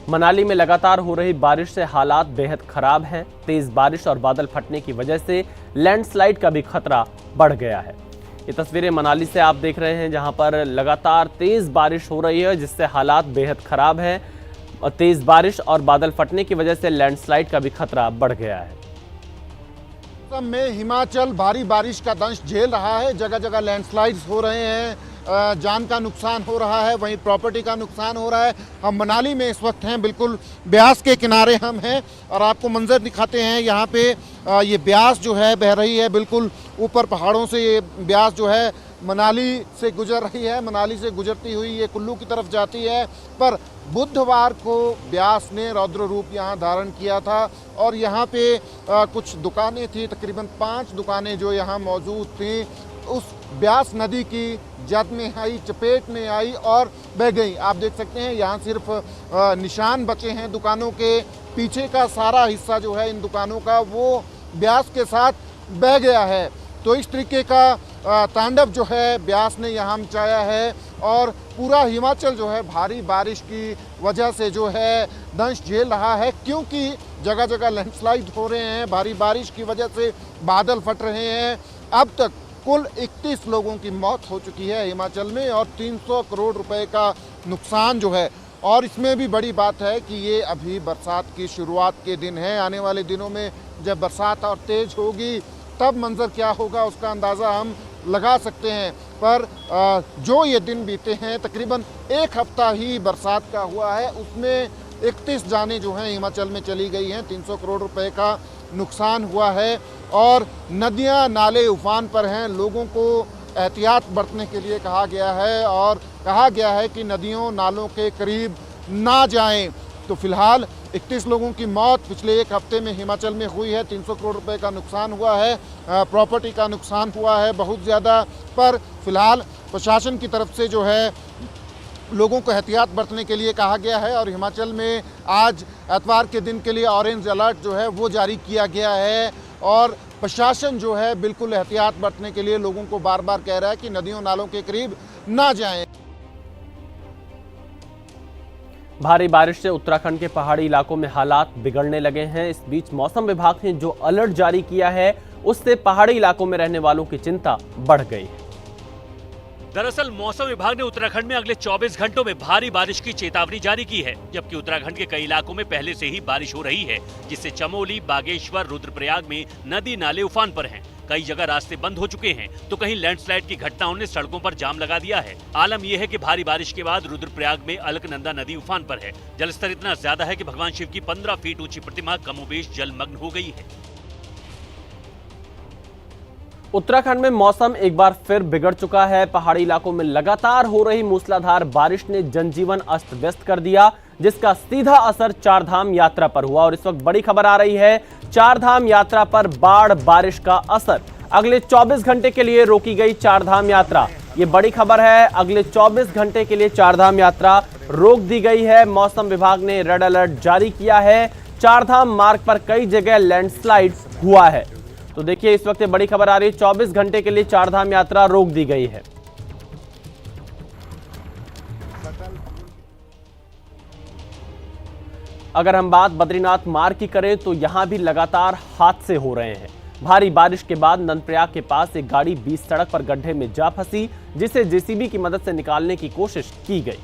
मनाली में लगातार हो रही बारिश से हालात बेहद खराब हैं। तेज बारिश और बादल फटने की वजह से लैंडस्लाइड का भी खतरा बढ़ गया है। ये तस्वीरें मनाली से आप देख रहे हैं, जहां पर लगातार तेज बारिश हो रही है, जिससे हालात बेहद खराब हैं। और तेज बारिश और बादल फटने की वजह से लैंडस्लाइड का भी खतरा बढ़ गया है। में हिमाचल भारी बारिश का दंश झेल रहा है। जगह जगह लैंडस्लाइड्स हो रहे हैं, जान का नुकसान हो रहा है, वहीं प्रॉपर्टी का नुकसान हो रहा है। हम मनाली में इस वक्त हैं, बिल्कुल ब्यास के किनारे हम हैं और आपको मंजर दिखाते हैं। यहाँ पे ये ब्यास जो है बह रही है, बिल्कुल ऊपर पहाड़ों से ये ब्यास जो है मनाली से गुजर रही है। मनाली से गुजरती हुई ये कुल्लू की तरफ जाती है। पर बुधवार को ब्यास ने रौद्र रूप यहाँ धारण किया था और यहाँ पे कुछ दुकानें थी, तकरीबन 5 दुकानें जो यहाँ मौजूद थी, उस ब्यास नदी की जद में आई, चपेट में आई और बह गई। आप देख सकते हैं यहाँ सिर्फ निशान बचे हैं दुकानों के। पीछे का सारा हिस्सा जो है इन दुकानों का वो ब्यास के साथ बह गया है। तो इस तरीके का तांडव जो है ब्यास ने यहाँ मचाया है और पूरा हिमाचल जो है भारी बारिश की वजह से जो है दंश झेल रहा है, क्योंकि जगह जगह लैंडस्लाइड हो रहे हैं। भारी बारिश की वजह से बादल फट रहे हैं। अब तक कुल 31 लोगों की मौत हो चुकी है हिमाचल में और 300 करोड़ रुपए का नुकसान जो है। और इसमें भी बड़ी बात है कि ये अभी बरसात की शुरुआत के दिन है। आने वाले दिनों में जब बरसात और तेज होगी तब मंजर क्या होगा उसका अंदाज़ा हम लगा सकते हैं। पर जो ये दिन बीते हैं, तकरीबन 1 हफ्ता ही बरसात का हुआ है, उसमें 31 जानें जो हैं हिमाचल में चली गई हैं। 300 करोड़ रुपए का नुकसान हुआ है और नदियां नाले उफान पर हैं। लोगों को एहतियात बरतने के लिए कहा गया है और कहा गया है कि नदियों नालों के करीब ना जाएं। तो फिलहाल 31 लोगों की मौत पिछले 1 हफ्ते में हिमाचल में हुई है। 300 करोड़ रुपए का नुकसान हुआ है, प्रॉपर्टी का नुकसान हुआ है बहुत ज़्यादा। पर फिलहाल प्रशासन की तरफ से जो है लोगों को एहतियात बरतने के लिए कहा गया है और हिमाचल में आज एतवार के दिन के लिए ऑरेंज अलर्ट जो है वो जारी किया गया है। और प्रशासन जो है बिल्कुल एहतियात बरतने के लिए लोगों को बार बार कह रहा है कि नदियों नालों के करीब ना जाएं। भारी बारिश से उत्तराखंड के पहाड़ी इलाकों में हालात बिगड़ने लगे हैं। इस बीच मौसम विभाग ने जो अलर्ट जारी किया है उससे पहाड़ी इलाकों में रहने वालों की चिंता बढ़ गई है। दरअसल मौसम विभाग ने उत्तराखंड में अगले 24 घंटों में भारी बारिश की चेतावनी जारी की है, जबकि उत्तराखंड के कई इलाकों में पहले से ही बारिश हो रही है, जिससे चमोली, बागेश्वर, रुद्रप्रयाग में नदी नाले उफान पर हैं। कई जगह रास्ते बंद हो चुके हैं तो कहीं लैंडस्लाइड की घटनाओं ने सड़कों पर जाम लगा दिया है। आलम यह है कि भारी बारिश के बाद रुद्रप्रयाग में अलकनंदा नदी उफान पर है। जलस्तर इतना ज्यादा है कि भगवान शिव की 15 फीट ऊंची प्रतिमा कमोबेश जलमग्न हो गई है। उत्तराखंड में मौसम एक बार फिर बिगड़ चुका है। पहाड़ी इलाकों में लगातार हो रही मूसलाधार बारिश ने जनजीवन अस्त व्यस्त कर दिया, जिसका सीधा असर चारधाम यात्रा पर हुआ। और इस वक्त बड़ी खबर आ रही है, चारधाम यात्रा पर बाढ़ बारिश का असर। अगले 24 घंटे के लिए रोकी गई चारधाम यात्रा। ये बड़ी खबर है, अगले 24 घंटे के लिए चारधाम यात्रा रोक दी गई है। मौसम विभाग ने रेड अलर्ट जारी किया है। चारधाम मार्ग पर कई जगह लैंडस्लाइड हुआ है। तो देखिए, इस वक्त बड़ी खबर आ रही है, 24 घंटे के लिए चारधाम यात्रा रोक दी गई है। अगर हम बात बद्रीनाथ मार्ग की करें तो यहां भी लगातार हादसे हो रहे हैं। भारी बारिश के बाद नंदप्रयाग के पास एक गाड़ी बीच सड़क पर गड्ढे में जा फंसी, जिसे जेसीबी की मदद से निकालने की कोशिश की गई।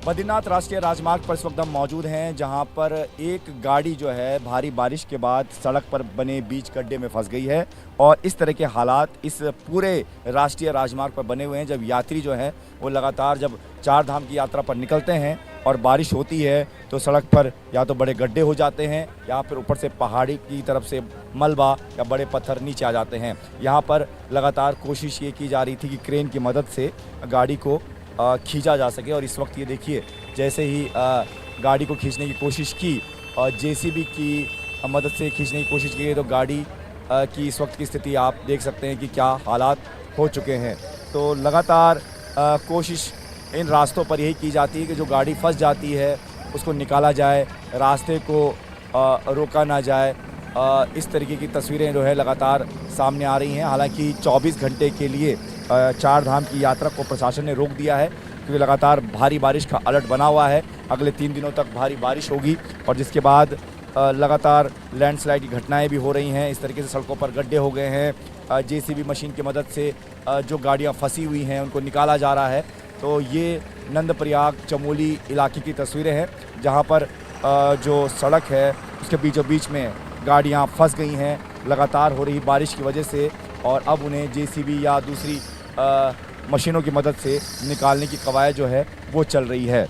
बद्रीनाथ राष्ट्रीय राजमार्ग पर इस वक्त हम मौजूद हैं, जहां पर एक गाड़ी जो है भारी बारिश के बाद सड़क पर बने बीच गड्ढे में फंस गई है। और इस तरह के हालात इस पूरे राष्ट्रीय राजमार्ग पर बने हुए हैं, जब यात्री जो है वो लगातार जब चारधाम की यात्रा पर निकलते हैं और बारिश होती है तो सड़क पर या तो बड़े गड्ढे हो जाते हैं या फिर ऊपर से पहाड़ी की तरफ से मलबा या बड़े पत्थर नीचे आ जाते हैं। यहाँ पर लगातार कोशिश ये की जा रही थी कि क्रेन की मदद से गाड़ी को खींचा जा सके। और इस वक्त ये देखिए, जैसे ही गाड़ी को खींचने की कोशिश की और जेसीबी की मदद से खींचने की कोशिश की गई तो गाड़ी की इस वक्त की स्थिति आप देख सकते हैं कि क्या हालात हो चुके हैं। तो लगातार कोशिश इन रास्तों पर यही की जाती है कि जो गाड़ी फंस जाती है उसको निकाला जाए, रास्ते को रोका ना जाए। इस तरीके की तस्वीरें जो है लगातार सामने आ रही हैं। हालांकि 24 घंटे के लिए चारधाम की यात्रा को प्रशासन ने रोक दिया है, क्योंकि लगातार भारी बारिश का अलर्ट बना हुआ है। अगले 3 दिनों तक भारी बारिश होगी और जिसके बाद लगातार लैंडस्लाइड की घटनाएं भी हो रही हैं। इस तरीके से सड़कों पर गड्ढे हो गए हैं। जेसीबी मशीन की मदद से जो गाड़ियां फंसी हुई हैं उनको निकाला जा रहा है। तो ये नंदप्रयाग चमोली इलाके की तस्वीरें हैं जहां पर जो सड़क है उसके बीचों बीच में गाड़ियां फंस गई हैं लगातार हो रही बारिश की वजह से, और अब उन्हें जेसीबी या दूसरी मशीनों की मदद से निकालने की कवायद जो है वो चल रही है।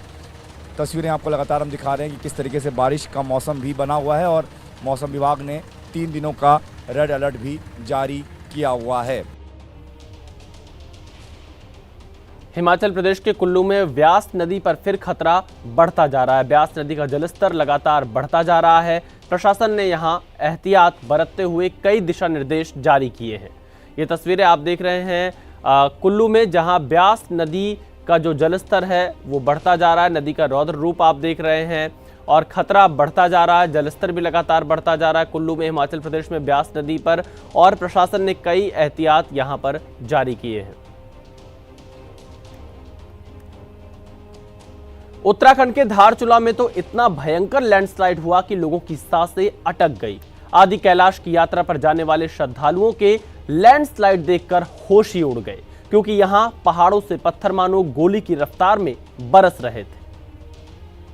तस्वीरें आपको लगातार हम दिखा रहे हैं कि किस तरीके से बारिश का मौसम भी बना हुआ है और मौसम विभाग ने 3 दिनों का रेड अलर्ट भी जारी किया हुआ है। हिमाचल प्रदेश के कुल्लू में व्यास नदी पर फिर खतरा बढ़ता जा रहा है। व्यास नदी का जलस्तर लगातार बढ़ता जा रहा है। प्रशासन ने यहां एहतियात बरतते हुए कई दिशा निर्देश जारी किए हैं। ये तस्वीरें आप देख रहे हैं कुल्लू में, जहां व्यास नदी का जो जलस्तर है वो बढ़ता जा रहा है। नदी का रौद्र रूप आप देख रहे हैं और खतरा बढ़ता जा रहा है। जलस्तर भी लगातार बढ़ता जा रहा है कुल्लू में, हिमाचल प्रदेश में व्यास नदी पर, और प्रशासन ने कई एहतियात यहां पर जारी किए हैं। उत्तराखंड के धारचूला में तो इतना भयंकर लैंडस्लाइड हुआ कि लोगों की सांसें अटक गई। आदि कैलाश की यात्रा पर जाने वाले श्रद्धालुओं के लैंडस्लाइड देखकर होश ही उड़ गए, क्योंकि यहां पहाड़ों से पत्थर मानो गोली की रफ्तार में बरस रहे थे।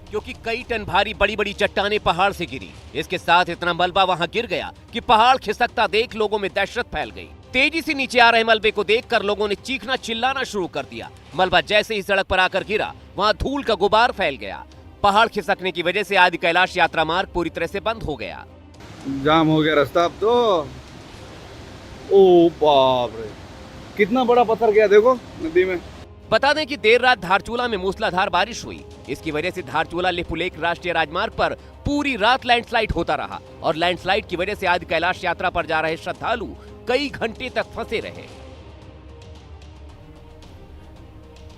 क्योंकि कई टन भारी बड़ी बड़ी चट्टानें पहाड़ से गिरी, इसके साथ इतना मलबा वहां गिर गया कि पहाड़ खिसकता देख लोगों में दहशत फैल गई। तेजी से नीचे आ रहे मलबे को देखकर लोगों ने चीखना चिल्लाना शुरू कर दिया। मलबा जैसे ही सड़क पर आकर गिरा, वहां धूल का गुबार फैल गया। पहाड़ खिसकने की वजह से आदि कैलाश यात्रा मार्ग पूरी तरह से बंद हो गया। जाम हो गया रास्ता अब तो। ओ बाप रे, कितना बड़ा पत्थर गया देखो नदी में। बता दें कि देर रात धारचूला में मूसलाधार बारिश हुई। इसकी वजह से धारचूला लिपुलेख राष्ट्रीय राजमार्ग पर पूरी रात लैंडस्लाइड होता रहा और लैंडस्लाइड की वजह से आदि कैलाश यात्रा पर जा रहे श्रद्धालु कई घंटे तक फंसे रहे।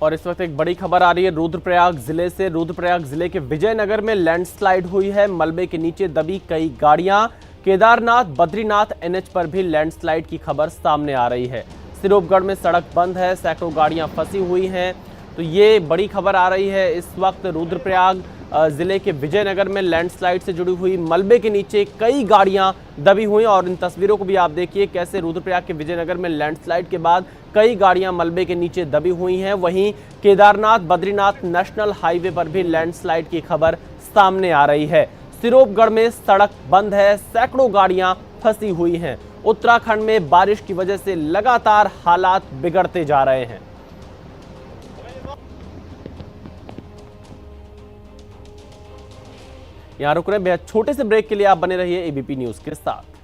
और इस वक्त एक बड़ी खबर आ रही है रुद्रप्रयाग जिले से। रुद्रप्रयाग जिले के विजयनगर में लैंडस्लाइड हुई है। मलबे के नीचे दबी कई गाड़ियां। केदारनाथ बद्रीनाथ एनएच पर भी लैंडस्लाइड की खबर सामने आ रही है। सिरोपगढ़ में सड़क बंद है, सैकड़ों गाड़ियां फंसी हुई हैं। तो ये बड़ी खबर आ रही है इस वक्त। रुद्रप्रयाग जिले के विजयनगर में लैंडस्लाइड से जुड़ी हुई मलबे के नीचे कई गाड़ियां दबी हुई, और इन तस्वीरों को भी आप देखिए कैसे रुद्रप्रयाग के विजयनगर में लैंडस्लाइड के बाद कई गाड़ियां मलबे के नीचे दबी हुई हैं। वहीं केदारनाथ बद्रीनाथ नेशनल हाईवे पर भी लैंडस्लाइड की खबर सामने आ रही है। सिरोपगढ़ में सड़क बंद है, सैकड़ों गाड़ियां फंसी हुई हैं। उत्तराखंड में बारिश की वजह से लगातार हालात बिगड़ते जा रहे हैं। यहां रुक रहे हैं, बेहद छोटे से ब्रेक के लिए आप बने रहिए एबीपी न्यूज के साथ।